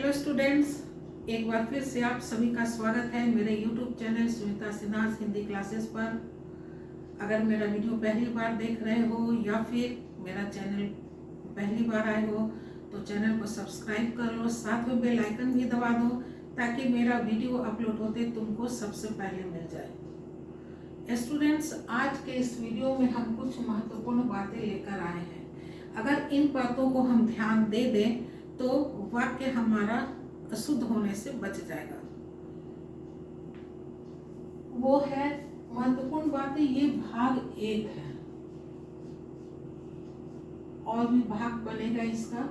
Hello students, एक बार फिर से आप सभी का स्वागत है मेरे YouTube channel Sunita Sinha Hindi classes पर। अगर मेरा वीडियो पहली बार देख रहे हो या फिर मेरा चैनल पहली बार आए हो तो चैनल को सब्सक्राइब कर लो, साथ में बेल आइकन भी दबा दो ताकि मेरा वीडियो अपलोड होते तुमको सबसे पहले मिल जाए। स्टूडेंट्स, आज के इस वीडियो में हम कुछ महत्वपूर्ण बातें लेकर आए हैं। अगर इन बातों को हम ध्यान दे दें तो वाक्य हमारा अशुद्ध होने से बच जाएगा। वो है महत्वपूर्ण बातें, ये भाग 1 है और भी भाग बनेगा। इसका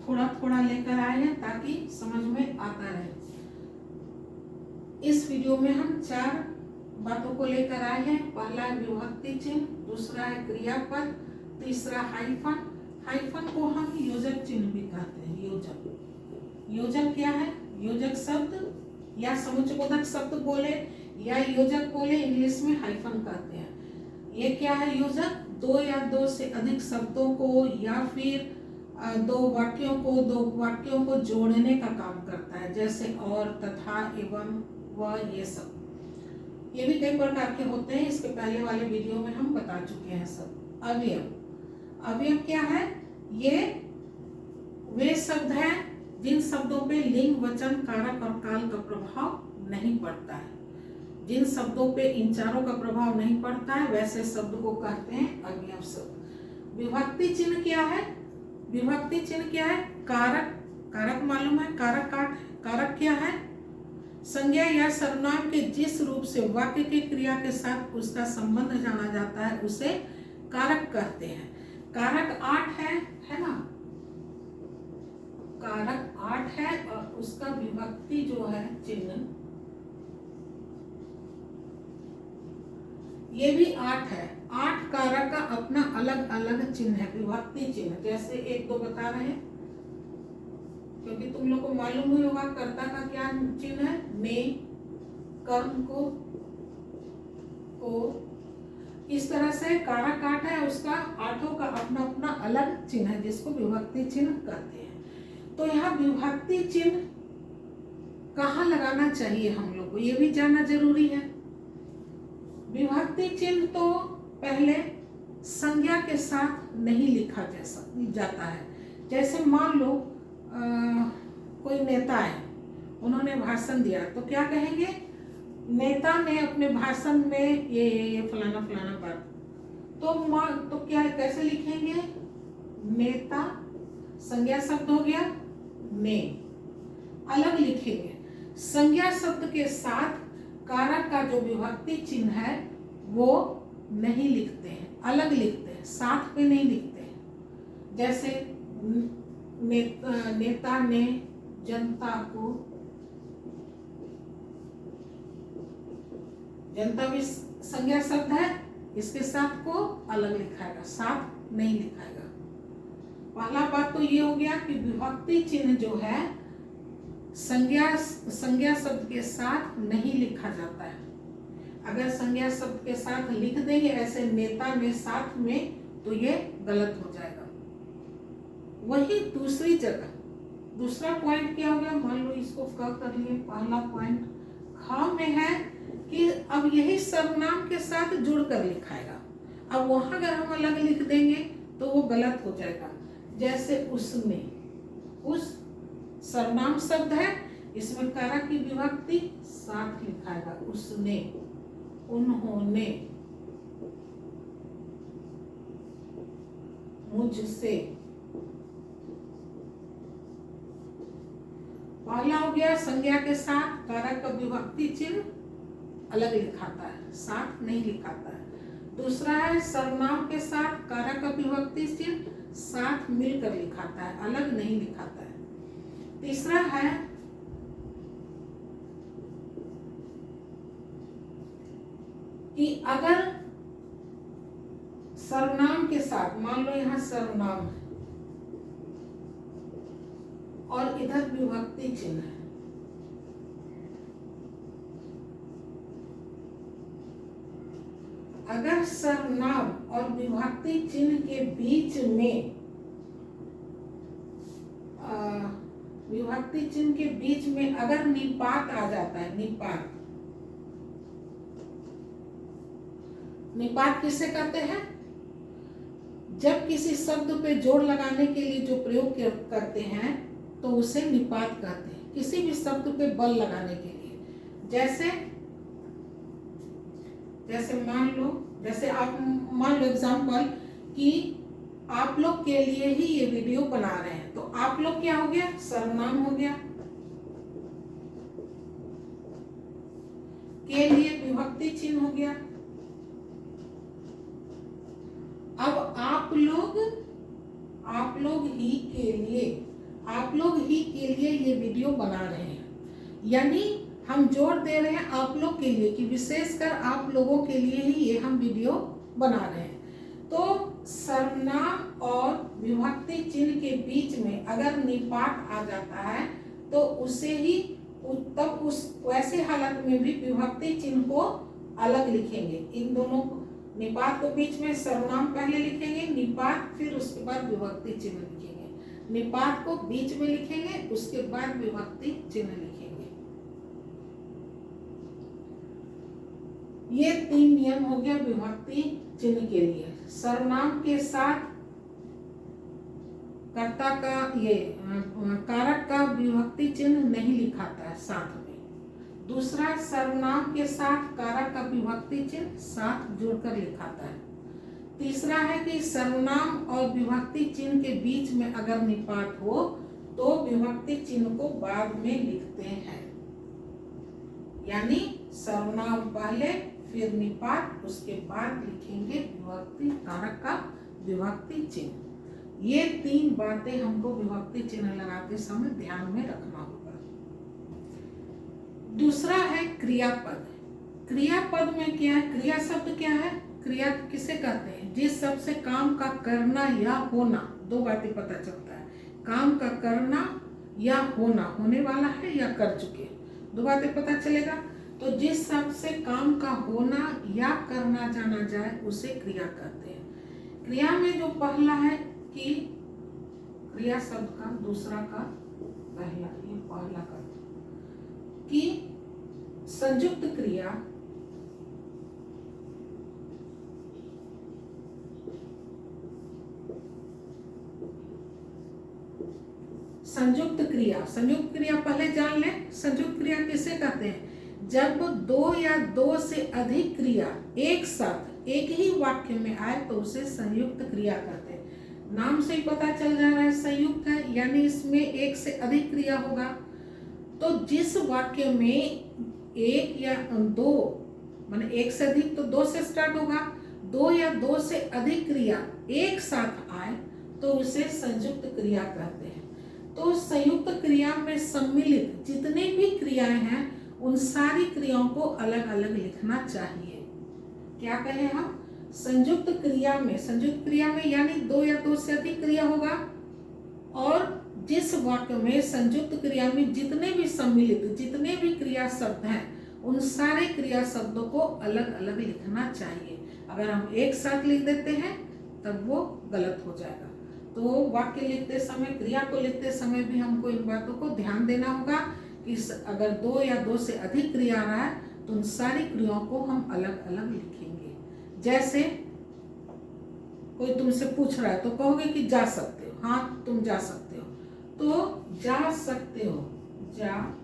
थोड़ा थोड़ा लेकर आए हैं ताकि समझ में आता रहे। इस वीडियो में हम 4 बातों को लेकर आए हैं। पहला है विभक्ति चिन्ह, दूसरा है क्रियापद, तीसरा हाइफन। हाइफन को हम योजक चिन्ह भी कहते हैं। योजक क्या है? योजक शब्द या समुच्चयबोधक शब्द बोले या योजक बोले, इंग्लिश में हाइफन कहते हैं। ये क्या है? योजक 2 या 2 से अधिक शब्दों को या फिर 2 वाक्यों को जोड़ने का काम करता है, जैसे और, तथा, एवं, व, ये सब। ये भी कई प्रकार के होते हैं, इसके पहले वाले वीडियो में हम बता चुके हैं सब। अवयव क्या है? ये वे शब्द हैं जिन शब्दों पे लिंग, वचन, कारक और काल का प्रभाव नहीं पड़ता है। जिन शब्दों पे इन चारों का प्रभाव नहीं पड़ता है वैसे शब्द को कहते हैं अवयव शब्द। विभक्ति चिन्ह क्या है? विभक्ति चिन्ह क्या है? कारक मालूम है? कारक क्या है? संज्ञा या सर्वनाम के जिस रूप से वाक्य की क्रिया के साथ उसका संबंध जाना जाता है उसे कारक कहते हैं। कारक 8 है ना? कारक 8 है और उसका विभक्ति जो है चिन्ह ये भी 8 है। 8 कारक का अपना अलग अलग चिन्ह है, विभक्ति चिन्ह। जैसे 1-2 बता रहे हैं क्योंकि तुम लोग को मालूम ही होगा कर्ता का क्या चिन्ह है। ने, कर्म को इस तरह से कारक 8 है, उसका 8 का अपना अपना अलग चिन्ह है जिसको विभक्ति चिन्ह कहते हैं। तो यहाँ विभक्ति चिन्ह कहाँ लगाना चाहिए हम लोग को ये भी जानना जरूरी है। विभक्ति चिन्ह तो पहले संज्ञा के साथ नहीं लिखा जाता है। जैसे मान लो कोई नेता है, उन्होंने भाषण दिया तो क्या कहेंगे? नेता ने अपने भाषण में ये फलाना फलाना बात, तो क्या कैसे लिखेंगे? नेता संज्ञा शब्द हो गया, ने अलग लिखेंगे। संज्ञा शब्द के साथ कारक का जो विभक्ति चिन्ह है वो नहीं लिखते हैं, अलग लिखते हैं, साथ में नहीं लिखते हैं। जैसे नेता ने जनता को, जनता भी संज्ञा शब्द है, इसके साथ को अलग लिखाएगा, साथ नहीं लिखाएगा। पहला बात तो ये हो गया कि विभक्ति चिन्ह जो है संज्ञा शब्द के साथ नहीं लिखा जाता है। अगर संज्ञा शब्द के साथ लिख देंगे ऐसे नेता में साथ में तो ये गलत हो जाएगा। वही दूसरी जगह दूसरा पॉइंट क्या हो गया? मान लो इसको क कर लिए। पहला पॉइंट ख में है कि अब यही सर्वनाम के साथ जुड़कर लिखाएगा। अब वहां अगर हम अलग लिख देंगे तो वो गलत हो जाएगा। जैसे उसने, उस सर्वनाम शब्द है, इसमें कारक की विभक्ति साथ लिखाएगा। उसने, उन्होंने, मुझसे। पहला हो गया संज्ञा के साथ कारक का विभक्ति चिन्ह अलग लिखाता है, साथ नहीं लिखाता है। दूसरा है सर्वनाम के साथ कारक का विभक्ति चिन्ह साथ मिलकर लिखाता है, अलग नहीं लिखाता है। तीसरा है कि अगर सर्वनाम के साथ, मान लो यहाँ सर्वनाम है और इधर विभक्ति चिन्ह है, अगर सर्वनाम और विभक्ति चिन्ह के बीच में विभक्ति चिन्ह के बीच में अगर निपात आ जाता है, निपात, निपात किसे कहते हैं? जब किसी शब्द पे जोड़ लगाने के लिए जो प्रयोग करते हैं तो उसे निपात कहते हैं, किसी भी शब्द पे बल लगाने के लिए। जैसे आप मान लो एग्जाम्पल कि आप लोग के लिए ही ये वीडियो बना रहे हैं, तो आप लोग क्या हो गया? सर्वनाम हो गया। के लिए विभक्ति चिन्ह हो गया। अब आप लोग ही के लिए ये वीडियो बना रहे हैं, यानी हम जोर दे रहे हैं आप लोग के लिए कि विशेषकर आप लोगों के लिए ही ये हम वीडियो बना रहे हैं। तो सर्वनाम और विभक्ति चिन्ह के बीच में अगर निपात आ जाता है तो उसे ही तब उस वैसे हालत में भी विभक्ति चिन्ह को अलग लिखेंगे। इन दोनों निपात को बीच में सर्वनाम पहले लिखेंगे, निपात, फिर उसके बाद विभक्ति चिन्ह लिखेंगे। निपात को बीच में लिखेंगे, उसके बाद विभक्ति चिन्ह लिखेंगे। ये 3 नियम हो गया विभक्ति चिन्ह के लिए। सर्वनाम के साथ कर्ता का कारक का विभक्ति चिन्ह नहीं लिखाता है साथ में। दूसरा, सर्वनाम के साथ कारक का विभक्ति चिन्ह साथ जोड़कर लिखाता है। तीसरा है कि सर्वनाम और विभक्ति चिन्ह के बीच में अगर निपात हो तो विभक्ति चिन्ह को बाद में लिखते हैं, यानी सर्वनाम पहले फिर निपात, उसके बाद लिखेंगे विभक्ति कारक का विभक्ति चिन्ह। ये 3 बातें हमको विभक्ति चिन्ह लगाते समय ध्यान में रखना होगा। दूसरा है क्रियापद। क्रियापद में क्या है? क्रिया शब्द क्या है? क्रिया किसे कहते हैं? जिस शब्द से काम का करना या होना, 2 बातें पता चलता है, काम का करना या होना, होने वाला है या कर चुके, 2 बातें पता चलेगा। तो जिस शब्द से काम का होना या करना जाना जाए उसे क्रिया कहते हैं। क्रिया में जो पहला है कि क्रिया शब्द का दूसरा का पहला, ये पहला का कि संयुक्त क्रिया, संयुक्त क्रिया पहले जान ले। संयुक्त क्रिया किसे कहते हैं? जब 2 या 2 से अधिक क्रिया एक साथ एक ही वाक्य में आए तो उसे संयुक्त क्रिया कहते हैं। नाम से ही पता चल जा रहा है संयुक्त है, यानी इसमें एक से अधिक क्रिया होगा। तो जिस वाक्य में 1 या 2 माने 1 से अधिक तो 2 से स्टार्ट होगा, 2 या 2 से अधिक क्रिया एक साथ आए तो उसे संयुक्त क्रिया कहते हैं। तो संयुक्त क्रिया में सम्मिलित जितने भी क्रियाएं हैं उन सारी क्रियाओं को अलग अलग लिखना चाहिए। क्या कहें हम? संयुक्त क्रिया में यानी 2 या 2 से अधिक क्रिया होगा, और जिस वाक्य में संयुक्त क्रिया में जितने भी सम्मिलित जितने भी क्रिया शब्द हैं उन सारे क्रिया शब्दों को अलग अलग लिखना चाहिए। अगर हम एक साथ लिख देते हैं तब वो गलत हो जाएगा। तो वाक्य लिखते समय, क्रिया को लिखते समय भी हमको इन बातों को ध्यान देना होगा कि अगर 2 या 2 से अधिक क्रिया आ रहा है तो उन सारी क्रियाओं को हम अलग अलग लिखेंगे। जैसे कोई तुमसे पूछ रहा है तो कहोगे कि जा सकते हो, हाँ तुम जा सकते हो, तो जा सकते हो, जा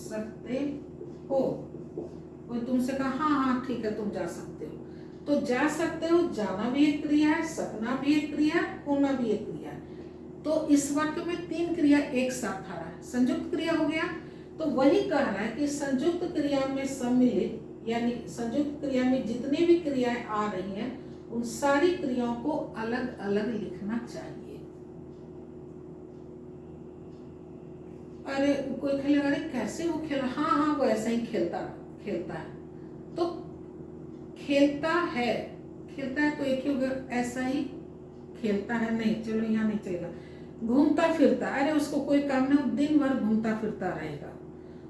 सकते हो। कोई तुमसे कहा हाँ हाँ ठीक है तुम जा सकते हो, तो जा सकते हो जाना भी एक क्रिया है, सकना भी एक क्रिया है, होना भी एक क्रिया है। तो इस वाक्य में 3 क्रिया एक साथ आ रहा है, संयुक्त क्रिया हो गया। तो वही कह रहा है कि संयुक्त क्रिया में सम्मिलित यानी संयुक्त क्रिया में जितनी भी क्रियाएं आ रही हैं उन सारी क्रियाओं को अलग अलग लिखना चाहिए। अरे कोई खेलेगा, अरे कैसे वो खेला? हाँ हाँ वो ऐसा ही खेलता है। तो खेलता है तो एक ही होगा, ऐसा ही खेलता है नहीं, चलो यहाँ नहीं चलेगा। घूमता फिरता, अरे उसको कोई काम नहीं, दिन भर घूमता फिरता रहेगा।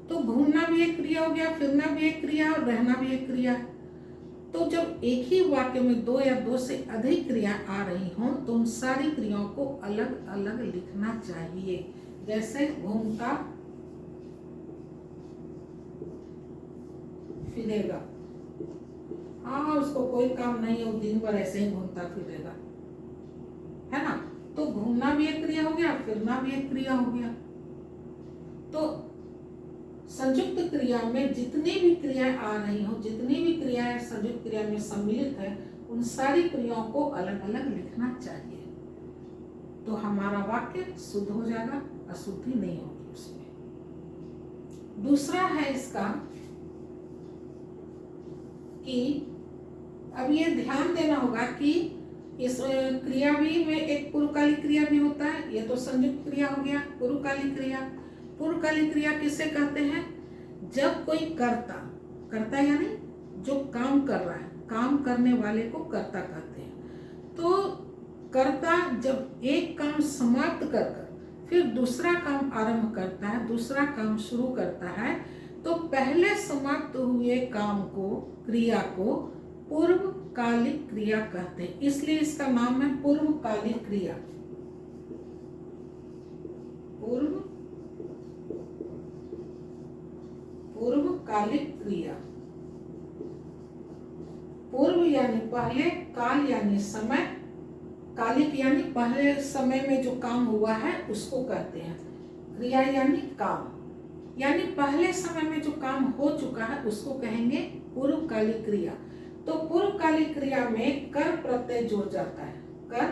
तो घूमना भी एक क्रिया हो गया, फिरना भी एक क्रिया और रहना भी एक क्रिया। तो जब एक ही वाक्य में दो या दो से अधिक क्रिया आ रही हों तो उन सारी क्रियाओं को अलग अलग लिखना चाहिए। जैसे घूमता फिरेगा, हाँ उसको कोई काम नहीं है, वो दिन भर ऐसे ही घूमता फिरेगा, है ना। तो घूमना भी एक क्रिया हो गया, फिरना भी एक क्रिया हो गया। तो संयुक्त क्रिया में जितनी भी क्रियाएं आ रही हो, जितनी भी क्रियाएं संयुक्त क्रिया में सम्मिलित है, उन सारी क्रियाओं को अलग अलग लिखना चाहिए। तो हमारा वाक्य शुद्ध हो जाएगा, अशुद्धि नहीं होगी उसमें। दूसरा है इसका कि अब ये ध्यान देना होगा कि इस क्रिया भी में एक पूर्वकालिक क्रिया भी होता है। ये तो संयुक्त क्रिया हो गया। पूर्वकालिक क्रिया, पूर्वकालिक क्रिया किसे कहते हैं? जब कोई कर्ता यानी जो काम कर रहा है, काम करने वाले को कर्ता कहते हैं। तो कर्ता जब एक काम समाप्त कर फिर दूसरा काम आरंभ करता है, दूसरा काम शुरू करता है, तो पहले समाप्त हुए काम को, क्रिया को पूर्वकालिक क्रिया कहते हैं। इसलिए इसका नाम है पूर्वकालिक क्रिया। पूर्वकालिक क्रिया। पूर्व यानी पहले, काल यानी समय, कालिक यानी पहले समय में जो काम हुआ है उसको कहते हैं। क्रिया यानी काम, यानी पहले समय में जो काम हो चुका है उसको कहेंगे पूर्वकालिक क्रिया। तो पूर्वकालिक क्रिया में कर प्रत्यय जुड़ जाता है। कर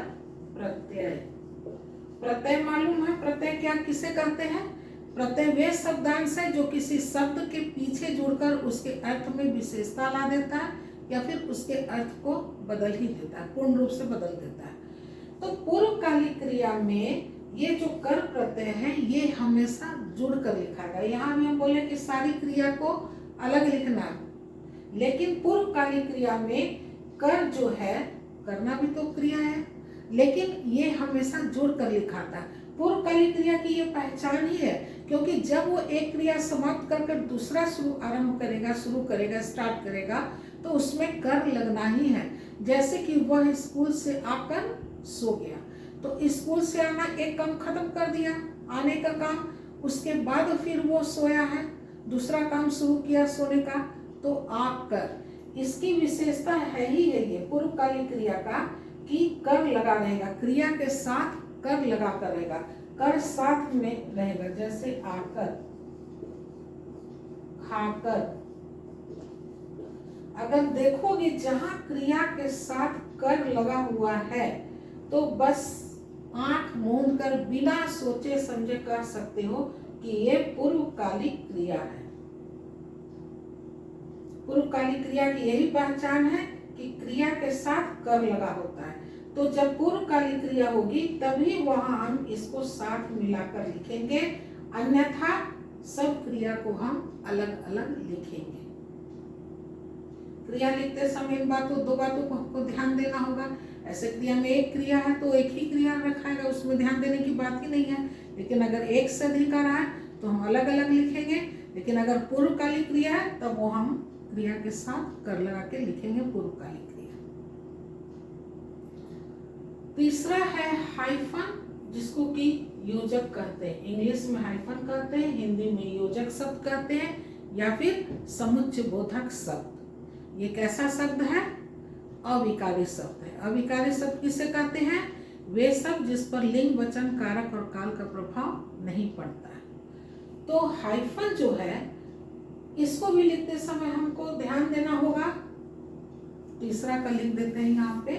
प्रत्यय, प्रत्यय मालूम है प्रत्यय क्या किसे कहते हैं? प्रत्यय वे शब्दांश है जो किसी शब्द के पीछे जुड़कर उसके अर्थ में विशेषता ला देता है या फिर उसके अर्थ को बदल ही देता है, पूर्ण रूप से बदल देता है। तो पूर्वकालिक क्रिया में ये जो कर प्रत्यय है ये हमेशा जुड़ कर लिखा गया। यहाँ हम बोले कि सारी क्रिया को अलग लिखना, लेकिन पूर्वकालिक क्रिया में कर जो है, करना भी तो क्रिया है, लेकिन ये हमेशा जुड़ कर लिखा था। पूर्वकालिक क्रिया की ये पहचान ही है, क्योंकि जब वो एक क्रिया समाप्त कर दूसरा आरंभ करेगा, शुरू करेगा, स्टार्ट करेगा, तो उसमें कर लगना ही है। जैसे कि वह स्कूल से आकर सो गया, तो स्कूल से आना एक काम खत्म कर दिया, आने का काम, उसके बाद फिर वो सोया है, दूसरा काम शुरू किया सोने का, तो आकर। इसकी विशेषता है ही है ये पूर्वकालिक क्रिया का कि कर लगा रहेगा, क्रिया के साथ कर लगा कर रहेगा, कर साथ में रहेगा। जैसे आकर, खाकर, अगर देखोगे जहां क्रिया के साथ कर लगा हुआ है तो बस आंख मूंद कर बिना सोचे समझे कर सकते हो कि ये पूर्वकालिक क्रिया है। पूर्वकालिक क्रिया की यही पहचान है कि क्रिया के साथ कर लगा होता है। तो जब पूर्वकालिक क्रिया होगी तभी वहां हम इसको साथ मिलाकर लिखेंगे, अन्यथा सब क्रिया को हम अलग अलग लिखेंगे। क्रिया लिखते समय इन बातों, दो बातों को हमको ध्यान देना होगा। ऐसे क्रिया में एक क्रिया है तो एक ही क्रिया रखाएगा, उसमें ध्यान देने की बात ही नहीं है। लेकिन अगर एक से अधिक आ रहा है तो हम अलग अलग लिखेंगे। लेकिन अगर पूर्वकालिक क्रिया है तब वो हम क्रिया के साथ कर लगा के लिखेंगे पूर्वकालिक क्रिया। तीसरा है हाइफन, जिसको कि योजक कहते हैं। इंग्लिश में हाइफन कहते हैं, हिंदी में योजक शब्द कहते हैं, या फिर समुच्चय बोधक शब्द। ये कैसा शब्द है? अविकारी शब्द है। अविकारी शब्द किसे कहते हैं? वे शब्द जिस पर लिंग, वचन, कारक और काल का प्रभाव नहीं पड़ता है। तो हाइफन जो है इसको भी लिखते समय हमको ध्यान देना होगा। तीसरा का लिख देते हैं यहाँ पे।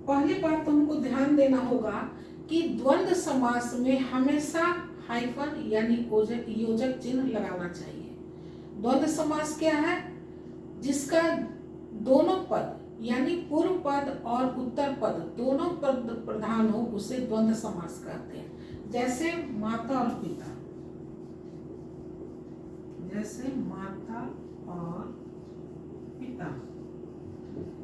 पहली बात तो हमको ध्यान देना होगा कि द्वंद्व समास में हमेशा हाइफन यानी योजक चिन्ह लगाना चाहिए। द्वंद्व समास क्या है? जिसका दोनों पद यानी पूर्व पद और उत्तर पद दोनों पद प्रधान हो उसे द्वंद्व समास कहते हैं। जैसे माता और पिता, जैसे माता और पिता।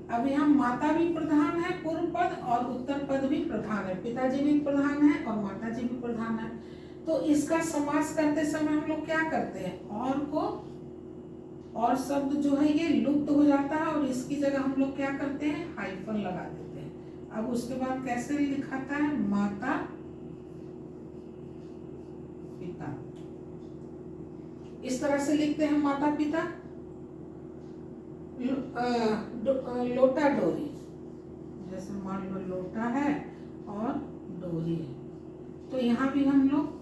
अब यहाँ माता भी प्रधान है पूर्व पद और उत्तर पद भी प्रधान है, पिताजी भी प्रधान है और माताजी भी प्रधान है। तो इसका समास करते समय हम लोग क्या करते हैं? और को और शब्द जो है ये लुप्त हो जाता है और इसकी जगह हम लोग क्या करते हैं, हाइफन लगा देते हैं। अब उसके बाद कैसे लिखाता है, माता पिता, इस तरह से लिखते हैं माता पिता। लोटा डोरी, जैसे मान लो लोटा है और डोरी है, तो यहाँ भी हम लोग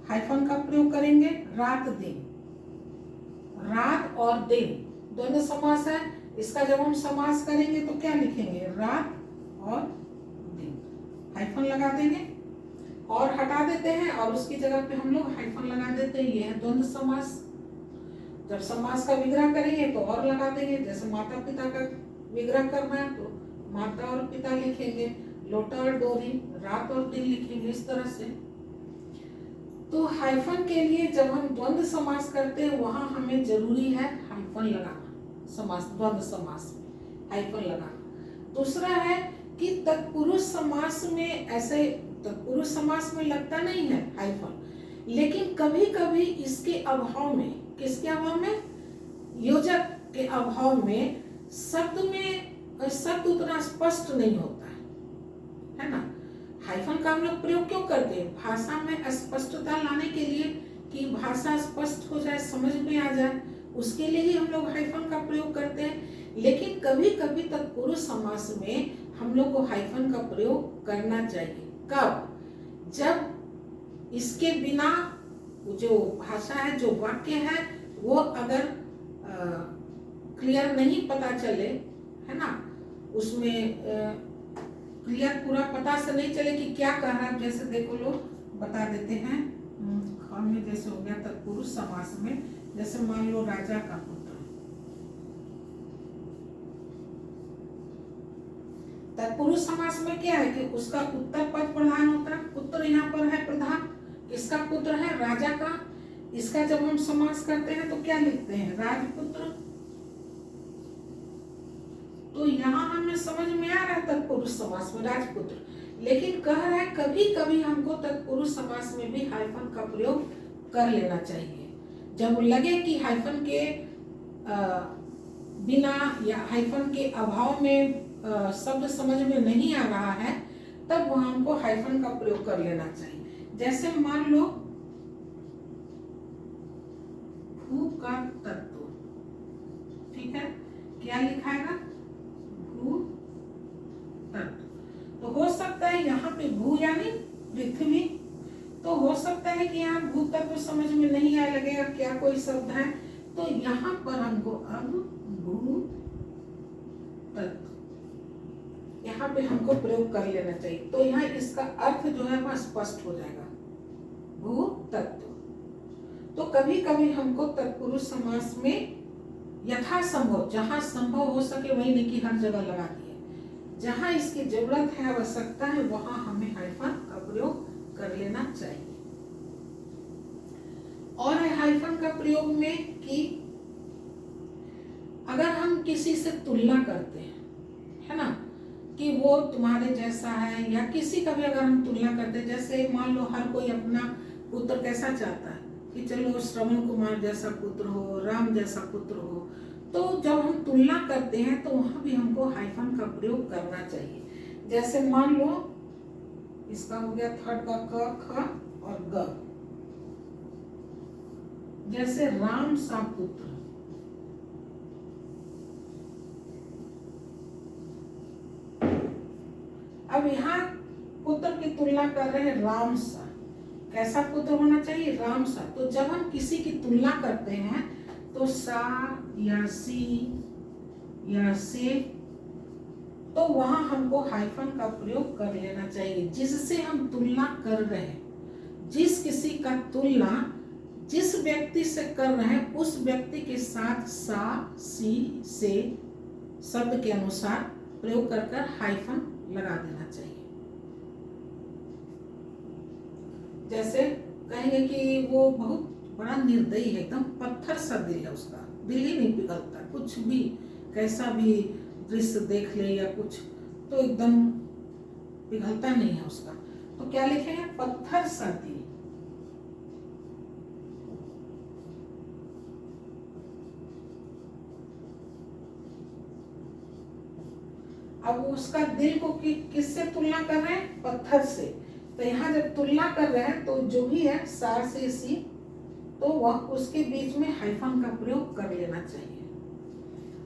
हाइफन का प्रयोग करेंगे। रात दिन, रात और दिन दोनों समास है, इसका जब हम समास करेंगे तो क्या लिखेंगे, रात और दिन, हाइफन लगा देंगे और हटा देते हैं और उसकी जगह पे हम लोग हाइफन लगा देते हैं। ये है द्वंद्व समास। जब समास का विग्रह करेंगे तो और लगा देंगे, जैसे माता पिता का विग्रह करना है तो माता और पिता लिखेंगे, लोटा और डोरी, रात और दिन लिखेंगे, इस तरह से। तो हाइफन के लिए जब हम द्वंद्व समास करते हैं वहां हमें जरूरी है हाइफन लगाना, समास द्वंद्व समास में हाइफन लगाना। दूसरा है कि तत्पुरुष समास में ऐसे, तत्पुरुष समास में लगता नहीं है हाइफन, लेकिन कभी कभी इसके अभाव में, किसके अभाव में, योजक के अभाव में शब्द उतना स्पष्ट नहीं होता है ना। हाइफन का हम लोग प्रयोग क्यों करते हैं, भाषा में स्पष्टता लाने के लिए, कि भाषा स्पष्ट हो जाए, समझ में आ जाए, उसके लिए ही हम लोग हाइफन का प्रयोग करते हैं। लेकिन कभी कभी तत्पुरुष समास में हम लोग को हाइफन का प्रयोग करना चाहिए। कब, जब इसके बिना जो भाषा है, जो वाक्य है, वो अगर क्लियर नहीं पता चले, है ना, उसमें क्लियर पूरा पता से नहीं चले कि क्या कह रहा है। जैसे देखो लोग बता देते हैं, ख में जैसे हो गया तत्पुरुष समास में, जैसे मान लो राजा का पुत्र, तत्पुरुष समास में क्या है कि उसका उत्तर पद प्रधान होता है, पुत्र यहाँ पर है प्रधान, इसका पुत्र है राजा का, इसका जब हम समास करते हैं तो क्या लिखते हैं, राजपुत्र। तो यहाँ हमें समझ में आ रहा है तत्पुरुष समास में राजपुत्र, लेकिन कह रहा है कभी कभी हमको तत्पुरुष समास में भी हाइफन का प्रयोग कर लेना चाहिए। जब लगे कि हाइफन के बिना या हाइफन के अभाव में शब्द समझ में नहीं आ रहा है, तब हमको हाइफन का प्रयोग कर लेना चाहिए। जैसे मान लो भू का तत्व, ठीक है, क्या लिखाएगा, भू तत्व। तो हो सकता है यहाँ पे भू यानी पृथ्वी, तो हो सकता है कि यहाँ भू तत्व समझ में नहीं आए, लगेगा क्या कोई शब्द है, तो यहाँ पर हमको अब भू तत्व यहाँ पे हमको प्रयोग कर लेना चाहिए। तो यहाँ इसका अर्थ जो है वह स्पष्ट हो जाएगा, भू तत्व। तो कभी कभी हमको तत्पुरुष समास में यथासंभव, जहां संभव हो सके, वही नहीं कि हर जगह लगा दिए, जहां इसकी जरूरत है, आवश्यकता है, वहां हमें हाइफन का प्रयोग कर लेना चाहिए। और है हाइफन का प्रयोग में कि अगर हम किसी से तुलना करते हैं, है ना, कि वो तुम्हारे जैसा है, या किसी का भी अगर हम तुलना करते हैं, जैसे मान लो हर कोई अपना पुत्र कैसा चाहता है कि चलो श्रवण कुमार जैसा पुत्र हो, राम जैसा पुत्र हो, तो जब हम तुलना करते हैं तो वहां भी हमको हाइफन का प्रयोग करना चाहिए। जैसे मान लो इसका हो गया थर्ड का क, ख और ग, जैसे राम सा पुत्र, अब यहाँ पुत्र की तुलना कर रहे हैं राम सा, कैसा पुत्र होना चाहिए, राम सा। तो जब हम किसी की तुलना करते हैं तो सा या सी या से, तो वहां हमको हाइफन का प्रयोग कर लेना चाहिए। जिससे हम तुलना कर रहे हैं, जिस किसी का तुलना जिस व्यक्ति से कर रहे हैं, उस व्यक्ति के साथ सा, सी, से शब्द के अनुसार प्रयोग कर कर हाइफन लगा देना चाहिए। जैसे कहेंगे कि वो बहुत बड़ा निर्दयी है, एकदम पत्थर सा दिल है, उसका दिल ही नहीं पिघलता, कुछ भी कैसा भी दृश्य देख ले या कुछ, तो एकदम पिघलता नहीं है उसका, तो क्या लिखेंगे, पत्थर सा दिल। अब उसका दिल को किससे तुलना कर रहे हैं? पत्थर से। तो यहाँ जब तुलना कर रहे हैं तो जो भी है सा से सी, तो वह उसके बीच में हाइफन का प्रयोग कर लेना चाहिए।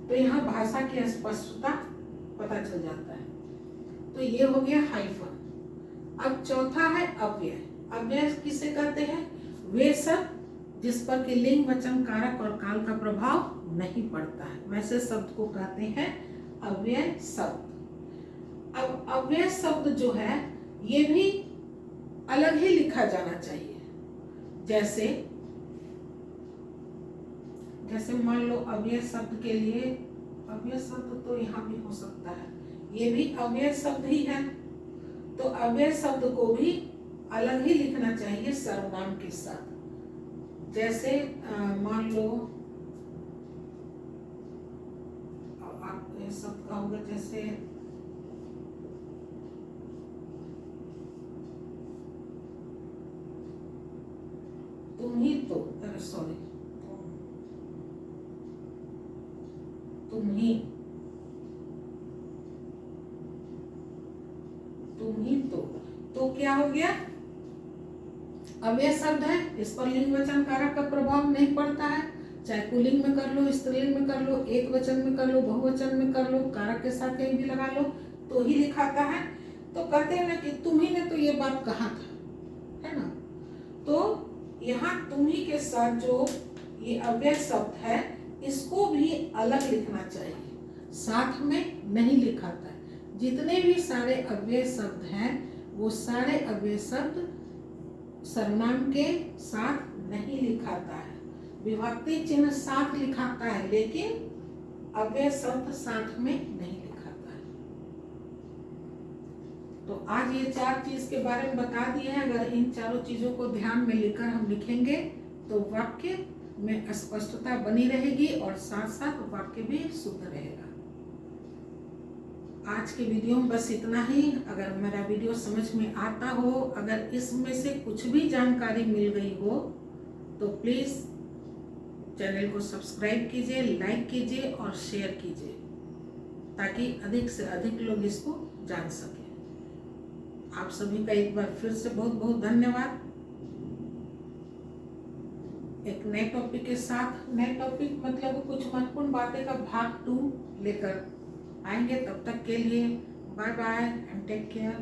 तो यहाँ भाषा की स्पष्टता पता चल जाता है। तो ये हो गया हाइफन। अब चौथा है अव्यय। अव्यय किसे कहते हैं? वे शब्द जिस पर कि लिंग, वचन, कारक और काल का प्रभाव नहीं पड़ता है, वैसे शब्द को कहते हैं अव्यय शब्द। अब अव्यय शब्द जो है ये भी अलग ही लिखा जाना चाहिए। जैसे मान लो अव्यय शब्द के लिए, अव्यय शब्द तो यहाँ भी हो सकता है, ये भी अव्यय शब्द ही है। तो अव्यय शब्द को भी अलग ही लिखना चाहिए सर्वनाम के साथ। जैसे मान लो आप ये शब्द का होगा, जैसे तुम ही तो, सॉरी, तुम ही तो क्या हो गया? अव्यय शब्द है, इस पर लिंग, वचन, कारक का प्रभाव नहीं पड़ता है। चाहे पुल्लिंग में कर लो, स्त्रीलिंग में कर लो, एक वचन में कर लो, बहुवचन में कर लो, कारक के साथ कहीं भी लगा लो तो ही लिखाता है। तो कहते हैं ना कि तुम्ही ने तो ये बात कहा था, है ना। तो यहाँ तुम्ही के साथ जो ये अव्यय शब्द है इसको भी अलग लिखना चाहिए, साथ में नहीं लिखाता है। जितने भी सारे अव्यय शब्द हैं वो सारे अव्यय शब्द सर्वनाम के साथ नहीं लिखाता है। विभक्ति चिन्ह साथ लिखाता है लेकिन अव्यय शब्द साथ में नहीं लिखाता है। तो आज ये 4 चीज के बारे में बता दिए हैं। अगर इन चारों चीजों को ध्यान में लेकर हम लिखेंगे तो वाक्य में स्पष्टता बनी रहेगी और साथ साथ वाक्य भी शुद्ध रहेगा। आज के वीडियो में बस इतना ही। अगर मेरा वीडियो समझ में आता हो, अगर इसमें से कुछ भी जानकारी मिल गई हो तो प्लीज़ चैनल को सब्सक्राइब कीजिए, लाइक कीजिए और शेयर कीजिए ताकि अधिक से अधिक लोग इसको जान सकें। आप सभी का एक बार फिर से बहुत बहुत धन्यवाद। एक नए टॉपिक के साथ, नए टॉपिक मतलब कुछ महत्वपूर्ण बातें का भाग 2 लेकर आएंगे। तब तक के लिए bye bye and take care.